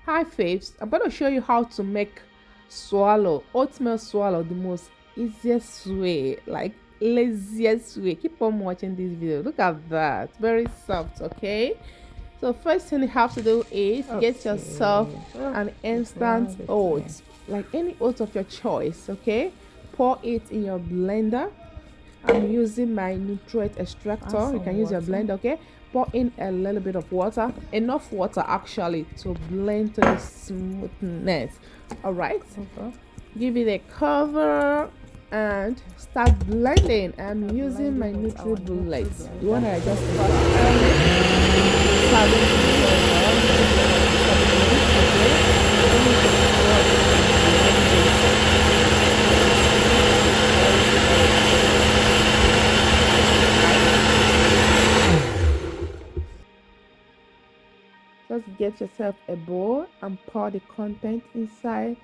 Hi faves, I'm going to show you how to make oatmeal swallow the most easiest way, like laziest way. Keep on watching this video. Look at that, very soft. Okay, so first thing you have to do is get yourself an instant oats, like any oats of your choice. Okay, pour it in your blender. I'm using my nutrient extractor. You can use your blender. Okay, pour in a little bit of water, enough water actually to blend to the smoothness. All right, give it a cover and start blending. I'm using my nutrient bullet, the one that I just just get yourself a bowl and pour the content inside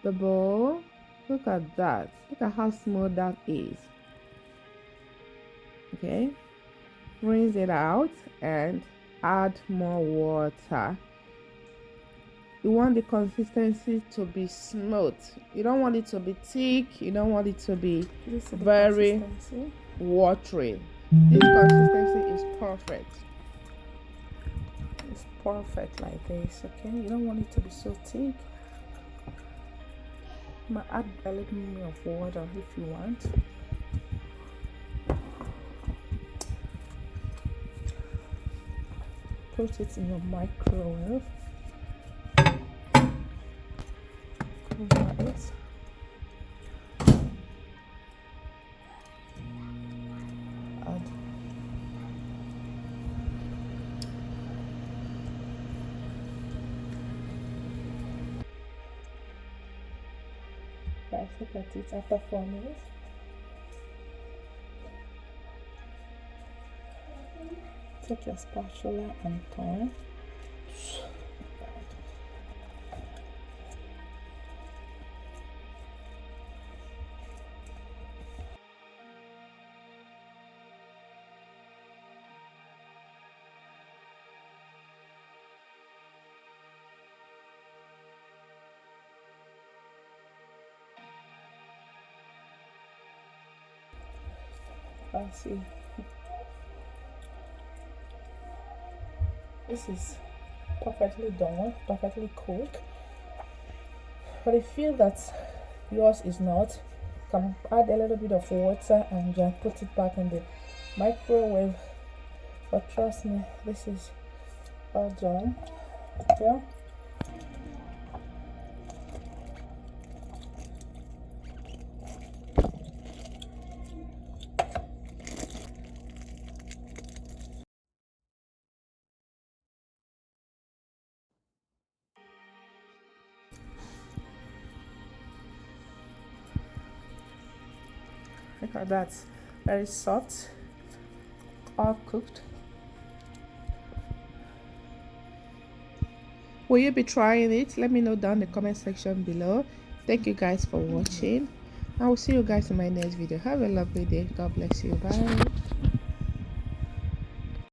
the bowl. Look at that. Look at how smooth that is. Okay, rinse it out and add more water. You want the consistency to be smooth. You don't want it to be thick. You don't want it to be very watery. This consistency is perfect. It's perfect like this. Okay, you don't want it to be so thick. I'm gonna add a little bit of water if you want. Put it in your microwave. Cover it. Add guys, look at it after 4 minutes. Take your spatula and turn. I see. This is perfectly done, perfectly cooked. But if you feel that yours is not, you can add a little bit of water and just put it back in the microwave. But trust me, this is all done. Yeah. Look at that, very soft, all cooked. Will you be trying it? Let me know down in the comment section below. Thank you guys for watching. I will see you guys in my next video. Have a lovely day. God bless you. Bye.